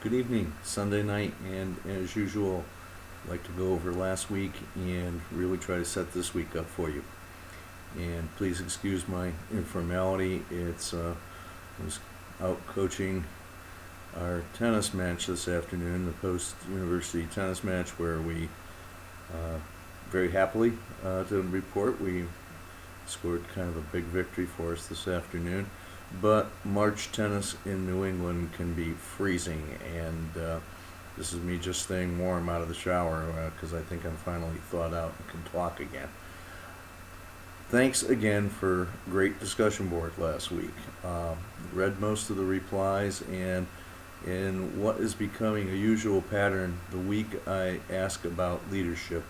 Good evening, Sunday night, and as usual, I'd like to go over last week and really try to set this week up for you. And please excuse my informality. I was out coaching our tennis match this afternoon, the post-university tennis match, where we very happily to report we scored kind of a big victory for us this afternoon. But March tennis in New England can be freezing, and this is me just staying warm out of the shower because I think I'm finally thawed out and can talk again. Thanks again for great discussion board last week. Read most of the replies, and in what is becoming a usual pattern, the week I ask about leadership,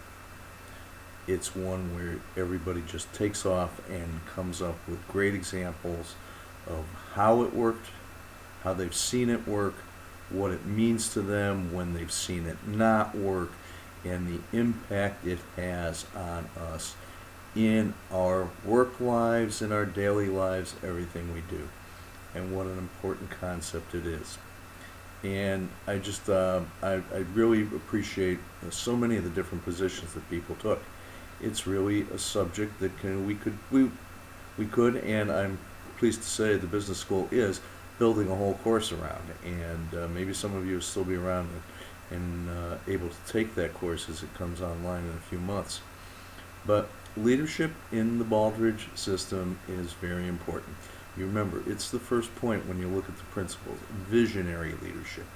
it's one where everybody just takes off and comes up with great examples of how it worked, how they've seen it work, what it means to them when they've seen it not work, and the impact it has on us in our work lives, in our daily lives, everything we do, and what an important concept it is. And I really appreciate so many of the different positions that people took. It's really a subject that we could, and I'm pleased to say the business school is building a whole course around, and maybe some of you will still be around and able to take that course as it comes online in a few months. But leadership in the Baldrige system is very important. You remember, it's the first point when you look at the principles: visionary leadership.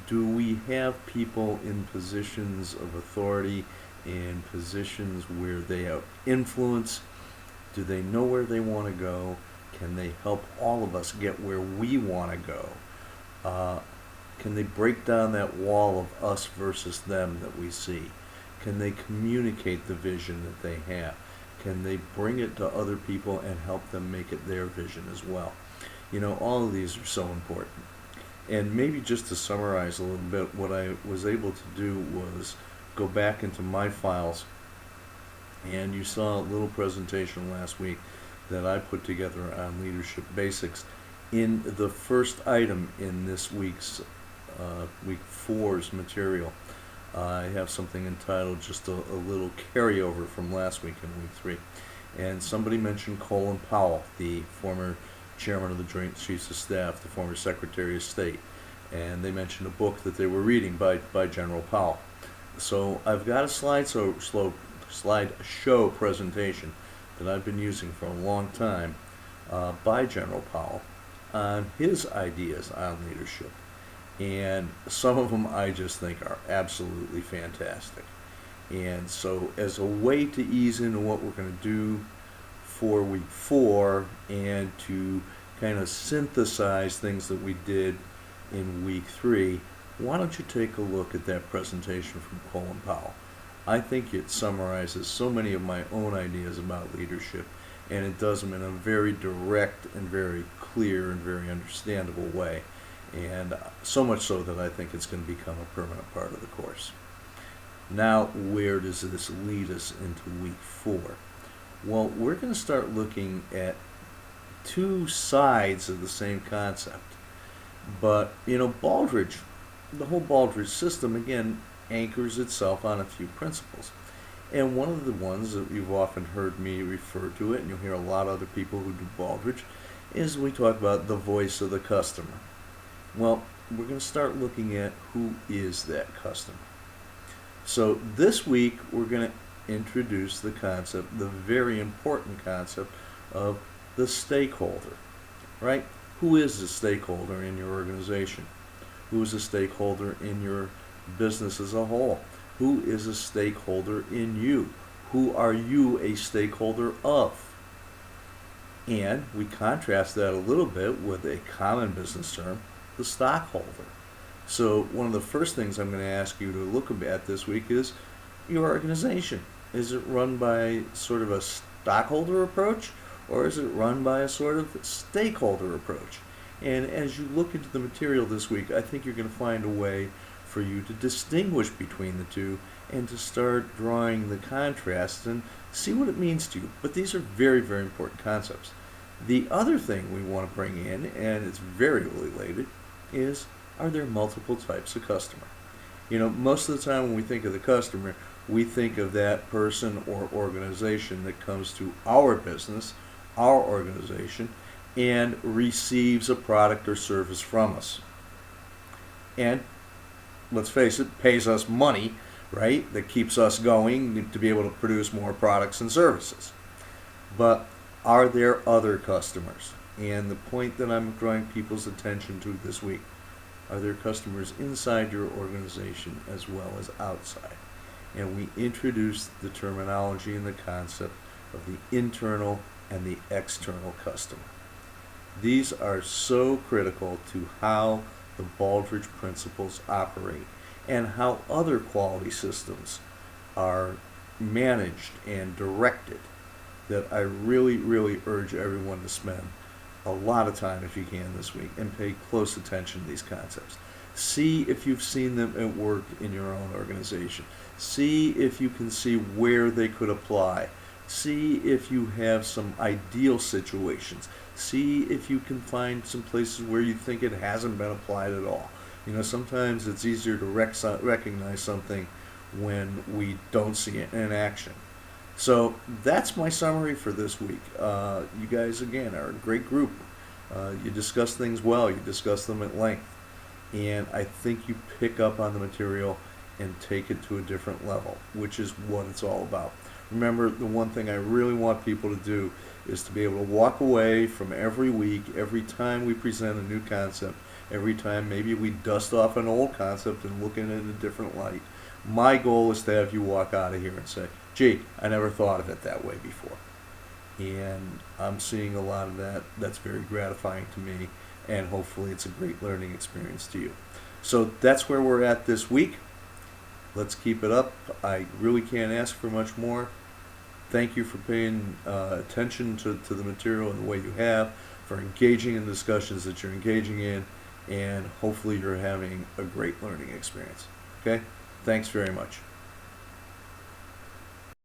Do we have people in positions of authority, in positions where they have influence? Do they know where they want to go? Can they help all of us get where we want to go? Can they break down that wall of us versus them that we see? Can they communicate the vision that they have? Can they bring it to other people and help them make it their vision as well? You know, all of these are so important. And maybe just to summarize a little bit, what I was able to do was go back into my files, and you saw a little presentation last week that I put together on leadership basics. In the first item in this week's week 4's material, I have something entitled just a little carryover from last week in week 3. And somebody mentioned Colin Powell, the former chairman of the Joint Chiefs of Staff, the former Secretary of State, and they mentioned a book that they were reading by General Powell. So I've got a slideshow presentation that I've been using for a long time by General Powell on his ideas on leadership. And some of them I just think are absolutely fantastic. And so as a way to ease into what we're going to do for week 4 and to kind of synthesize things that we did in week 3, why don't you take a look at that presentation from Colin Powell? I think it summarizes so many of my own ideas about leadership, and it does them in a very direct and very clear and very understandable way, and so much so that I think it's going to become a permanent part of the course. Now, where does this lead us into week 4? Well, we're going to start looking at two sides of the same concept. But, you know, Baldrige, the whole Baldrige system, again, anchors itself on a few principles. And one of the ones that you've often heard me refer to it, and you'll hear a lot of other people who do Baldrige, is we talk about the voice of the customer. Well, we're going to start looking at who is that customer. So this week we're going to introduce the concept, the very important concept of the stakeholder, right? Who is the stakeholder in your organization? Who is a stakeholder in your business as a whole? Who is a stakeholder in you? Who are you a stakeholder of? And we contrast that a little bit with a common business term, the stockholder. So one of the first things I'm going to ask you to look at this week is your organization. Is it run by sort of a stockholder approach, or is it run by a sort of stakeholder approach? And as you look into the material this week, I think you're going to find a way for you to distinguish between the two and to start drawing the contrast and see what it means to you. But these are very, very important concepts. The other thing we want to bring in, and it's very related, is Are there multiple types of customer? You know, most of the time when we think of the customer, we think of that person or organization that comes to our business, our organization, and receives a product or service from us. And let's face it, pays us money, right? That keeps us going to be able to produce more products and services. But are there other customers? And the point that I'm drawing people's attention to this week, are there customers inside your organization as well as outside? And we introduced the terminology and the concept of the internal and the external customer. These are so critical to how the Baldrige principles operate and how other quality systems are managed and directed, that I really, really urge everyone to spend a lot of time, if you can, this week and pay close attention to these concepts. See if you've seen them at work in your own organization. See if you can see where they could apply. See if you have some ideal situations. See if you can find some places where you think it hasn't been applied at all. You know, sometimes it's easier to recognize something when we don't see it in action. So that's my summary for this week. You guys, again, are a great group. You discuss things well. You discuss them at length. And I think you pick up on the material and take it to a different level, which is what it's all about. Remember, the one thing I really want people to do is to be able to walk away from every week, every time we present a new concept, every time maybe we dust off an old concept and look at it in a different light. My goal is to have you walk out of here and say, gee, I never thought of it that way before. And I'm seeing a lot of that. That's very gratifying to me, and hopefully it's a great learning experience to you. So that's where we're at this week. Let's keep it up. I really can't ask for much more. Thank you for paying attention to the material in the way you have, for engaging in discussions that you're engaging in, and hopefully you're having a great learning experience. Okay? Thanks very much.